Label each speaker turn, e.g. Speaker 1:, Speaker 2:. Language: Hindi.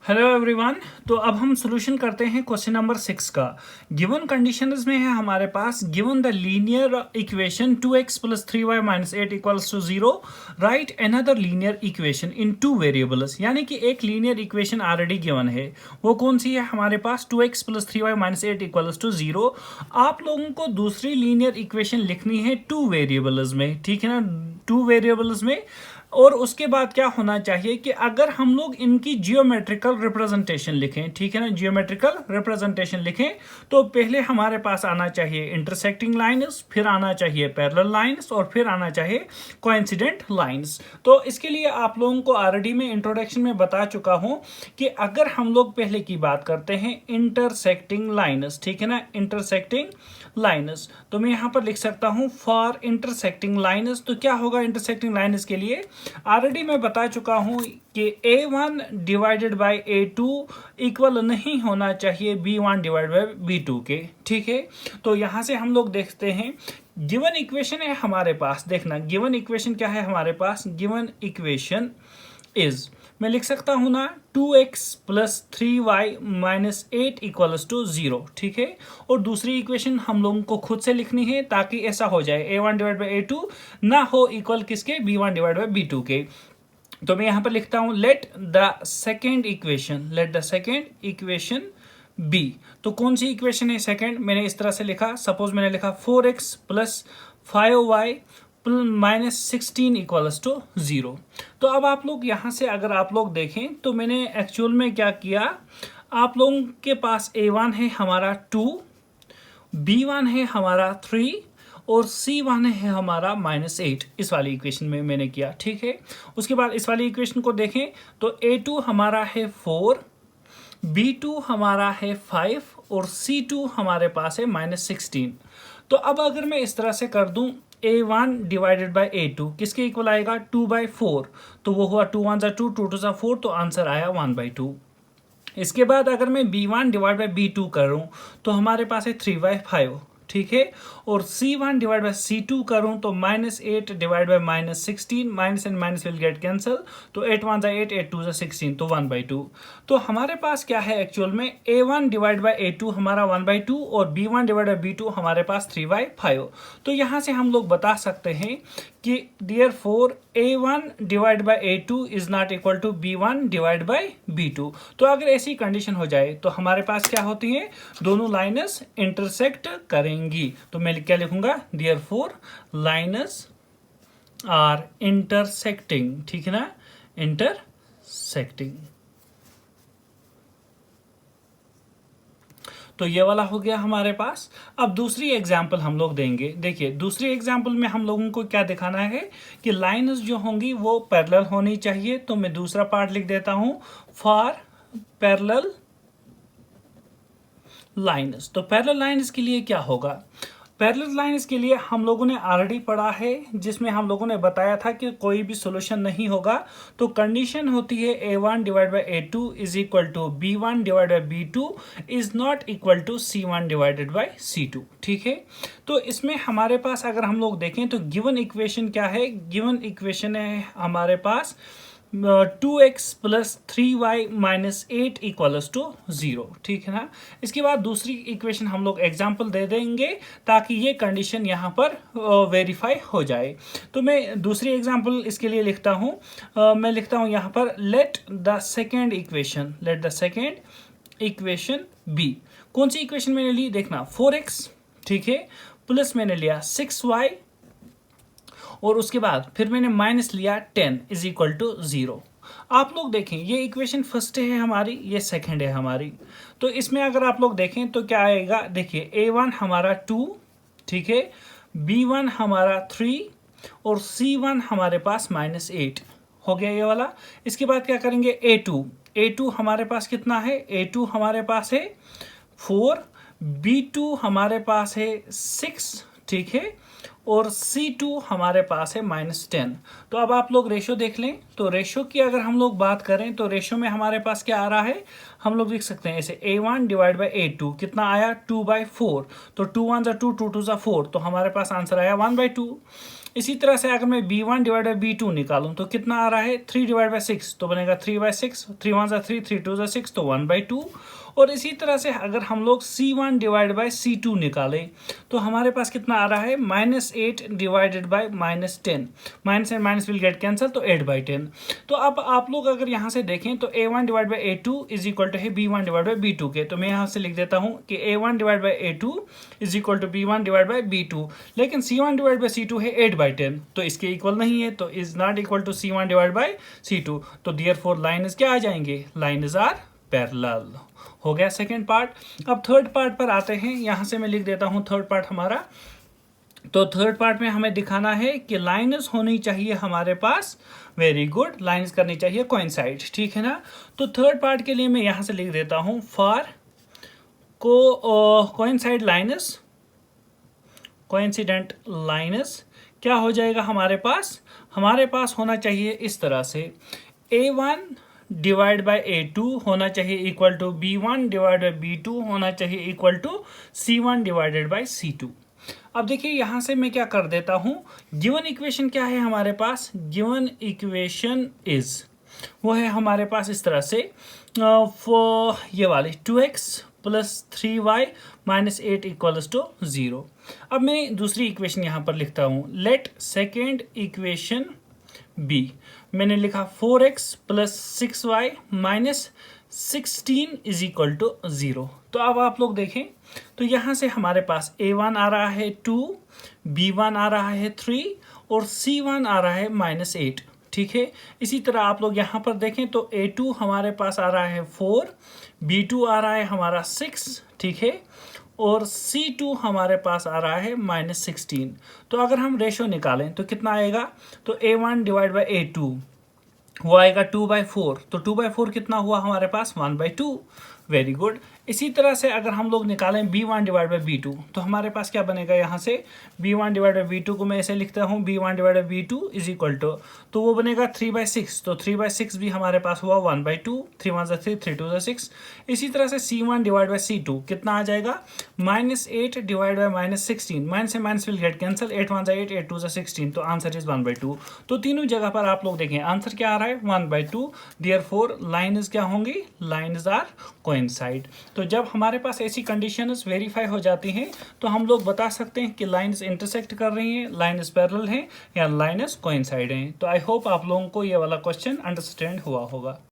Speaker 1: Hello everyone. तो अब हम सोल्यूशन करते हैं क्वेश्चन नंबर 6 का। गिवन कंडीशंस में है हमारे पास given the linear equation 2x + 3y - 8 = 0 right another linear equation in two variables. यानी कि एक लीनियर इक्वेशन ऑलरेडी गिवन है, वो कौन सी है हमारे पास 2x + 3y - 8 = 0। आप लोगों को दूसरी लीनियर इक्वेशन लिखनी है टू वेरिएबल्स में, ठीक है ना, टू वेरिएबल्स में। और उसके बाद क्या होना चाहिए कि अगर हम लोग इनकी जियोमेट्रिकल रिप्रेजेंटेशन लिखें, ठीक है ना, जियोमेट्रिकल रिप्रेजेंटेशन लिखें, तो पहले हमारे पास आना चाहिए इंटरसेक्टिंग लाइंस, फिर आना चाहिए पैरेलल लाइंस, और फिर आना चाहिए कोइंसिडेंट लाइंस। तो इसके लिए आप लोगों को ऑलरेडी मैं इंट्रोडक्शन में बता चुका हूं कि अगर हम लोग पहले की बात करते हैं इंटरसेक्टिंग लाइंस, ठीक है ना, इंटरसेक्टिंग लाइंस, तो मैं यहां पर लिख सकता हूं फॉर इंटरसेक्टिंग लाइंस। तो क्या होगा इंटरसेक्टिंग लाइंस के लिए? ऑलरेडी मैं बता चुका हूं कि a1 divided by a2 equal नहीं होना चाहिए b1 डिवाइड बाय b2 के, ठीक है। तो यहां से हम लोग देखते हैं गिवन इक्वेशन है हमारे पास। देखना गिवन इक्वेशन क्या है हमारे पास। गिवन इक्वेशन इज, मैं लिख सकता हूं ना, 2x + 3y - 8 = 0, ठीक है। और दूसरी इक्वेशन हम लोगों को खुद से लिखनी है ताकि ऐसा हो जाए a1 डिवाइड बाई a2 ना हो इक्वल किसके, b1 डिवाइड बाई b2 के। तो मैं यहां पर लिखता हूं let the second equation B. तो कौन सी इक्वेशन है सेकेंड? मैंने इस तरह से लिखा, सपोज मैंने लिखा 4x + 5y -16 = 0। तो अब आप लोग यहां से अगर आप लोग देखें तो मैंने एक्चुअल में क्या किया, आप लोगों के पास a1 है हमारा 2, b1 है हमारा 3 और c1 है हमारा -8। इस वाली इक्वेशन में मैंने किया, ठीक है। उसके बाद इस वाली इक्वेशन को देखें तो a2 हमारा है 4, b2 हमारा है 5 और c2 हमारे पास है -16। तो अब अगर मैं इस तरह से कर दूं a1 डिवाइडेड बाय a2 किसके इक्वल आएगा, 2/4। तो वो हुआ 2 1 2 2 2 4, तो आंसर आया 1/2। इसके बाद अगर मैं b1 डिवाइड बाय b2 करूं तो हमारे पास है 3/5, ठीक है। और c1 डिवाइड बाय c2 करूं तो -8 divide by -16, minus and minus will get cancel, तो 8 1 8 8 2 16, तो 1/2। तो हमारे पास क्या है एक्चुअल में, a1 डिवाइड बाय a2 हमारा 1/2 और b1 डिवाइड बाय b2 हमारे पास 3/5। तो यहां से हम लोग बता सकते हैं कि therefore a1 divide by a2 is not equal to b1 divide by b2। तो अगर ऐसी कंडीशन हो जाए तो हमारे पास क्या होती है, दोनों लाइन्स इंटरसेक्ट करेंगी। तो मैं क्या लिखूंगा, therefore लाइन्स आर इंटरसेक्टिंग, ठीक है ना, इंटरसेक्टिंग। तो ये वाला हो गया हमारे पास। अब दूसरी एग्जाम्पल हम लोग देंगे। देखिए दूसरी एग्जाम्पल में हम लोगों को क्या दिखाना है कि लाइन्स जो होंगी वो पैरेलल होनी चाहिए। तो मैं दूसरा पार्ट लिख देता हूं, फॉर पैरेलल लाइन्स। तो पैरेलल लाइन्स के लिए क्या होगा, पैरेलल लाइंस के लिए हम लोगों ने ऑलरेडी पढ़ा है, जिसमें हम लोगों ने बताया था कि कोई भी सॉल्यूशन नहीं होगा तो कंडीशन होती है a1 divide by a2 is equal to b1 divide by b2 is not equal to c1 divided by c2, ठीक है। तो इसमें हमारे पास अगर हम लोग देखें तो गिवन इक्वेशन क्या है, गिवन इक्वेशन है हमारे पास 2x + 3y - 8 = 0, ठीक है ना। इसके बाद दूसरी इक्वेशन हम लोग एग्जाम्पल दे देंगे ताकि ये कंडीशन यहाँ पर वेरीफाई हो जाए। तो मैं दूसरी एग्जाम्पल इसके लिए लिखता हूँ, मैं लिखता हूँ यहाँ पर let the second equation B. कौन सी इक्वेशन मैंने ली, देखना 4x, ठीक है, प्लस मैंने लिया 6y और उसके बाद फिर मैंने माइनस लिया 10 = 0। आप लोग देखें ये इक्वेशन फर्स्ट है हमारी, ये सेकंड है हमारी। तो इसमें अगर आप लोग देखें तो क्या आएगा, देखिए a1 हमारा 2, ठीक है, b1 हमारा 3 और c1 हमारे पास -8 हो गया ये वाला। इसके बाद क्या करेंगे, a2 हमारे पास कितना है, a2 हमारे पास है 4, b2 हमारे पास है 6, ठीक है, और C2 हमारे पास है -10। तो अब आप लोग रेशो देख लें। तो रेशो की अगर हम लोग बात करें तो रेशो में हमारे पास क्या आ रहा है, हम लोग लिख सकते हैं ऐसे a1 डिवाइड बाय a2 कितना आया, 2/4। तो 2 1 2 2 2 4, तो हमारे पास आंसर आया 1/2। इसी तरह से अगर मैं b1 डिवाइड बाई b2 निकालूं तो कितना आ रहा है 3 डिवाइड बाई 6 तो बनेगा 3/6, 3 1 जा 3, 3 2 जा 6 तो 1/2। और इसी तरह से अगर हम लोग c1 डिवाइड बाई c2 निकालें तो हमारे पास कितना आ रहा है -8 divided by -10, minus and minus will get cancel तो 8/10। तो अब आप लोग अगर यहाँ से देखें तो a1 divide by a2 is equal to है b1 डिवाइड बाई b2 के, तो मैं यहाँ से लिख देता हूँ कि a1 divide by a2 is equal to b1 divide by b2, लेकिन c1 डिवाइड बाई c2 है 8/10 तो इसके इक्वल नहीं है, तो is not equal to c1 divide by c2, तो देयरफॉर लाइन इज क्या आ जाएंगे, लाइन इज आर पैरेलल। हो गया सेकेंड पार्ट। अब थर्ड पार्ट पर आते हैं, यहाँ से मैं लिख देता हूँ थर्ड पार्ट हमारा। तो थर्ड पार्ट में हमें दिखाना है कि लाइन्स होनी चाहिए हमारे पास, वेरी गुड, लाइन्स करनी चाहिए कोइंसाइड, ठीक है ना। तो थर्ड पार्ट के लिए मैं यहाँ से लिख देता हूँ for coincide lines, coincident lines क्या हो जाएगा हमारे पास होना चाहिए इस तरह से, a1 डिवाइड बाई a2 होना चाहिए equal to b1 divide by b2 होना चाहिए equal to c1 divided by c2। अब देखिए यहाँ से मैं क्या कर देता हूँ, गिवन इक्वेशन क्या है हमारे पास, गिवन इक्वेशन इज वो है हमारे पास इस तरह से ये वाली 2x plus 3y minus 8 equals to 0। अब मैं दूसरी इक्वेशन यहाँ पर लिखता हूँ, लेट सेकेंड इक्वेशन बी, मैंने लिखा 4x plus 6y minus 16 is equal to 0। तो अब आप लोग देखें तो यहाँ से हमारे पास a1 आ रहा है 2, b1 आ रहा है 3 और c1 आ रहा है -8, ठीक है। इसी तरह आप लोग यहाँ पर देखें तो a2 हमारे पास आ रहा है 4, b2 आ रहा है हमारा 6, ठीक है, और c2 हमारे पास आ रहा है -16। तो अगर हम रेशो निकालें तो कितना आएगा, तो a1 डिवाइड बाई a2 वो आएगा 2/4, तो 2/4 कितना हुआ हमारे पास 1/2, वेरी गुड। इसी तरह से अगर हम लोग निकालें b1 डिवाइड बाई b2 तो हमारे पास क्या बनेगा, यहाँ से b1 डिवाइड बाई b2 को मैं ऐसे लिखता हूँ b1 divide by b2 is equal to, तो वो बनेगा 3/6, तो 3/6 भी हमारे पास हुआ 1/2, 3 1 जा 3, 3 2 जा 6। इसी तरह से c1 डिवाइड बाई c2 कितना आ जाएगा, -8 डिवाइड बाई -16, माइनस से माइनस विल गेट कैंसिल, 8 1 जा 8, 8 2 जा 16, तो आंसर इज 1/2। तो तीनों जगह पर आप लोग देखें आंसर क्या आ रहा है 1/2, देयरफॉर लाइन इज क्या होंगी, लाइन इज आर कोइंसाइड। तो जब हमारे पास ऐसी कंडीशंस वेरीफाई हो जाती हैं तो हम लोग बता सकते हैं कि लाइन्स इंटरसेक्ट कर रही हैं, लाइन्स पैरेलल हैं या लाइन्स कोइंसाइड हैं। तो आई होप आप लोगों को ये वाला क्वेश्चन अंडरस्टैंड हुआ होगा।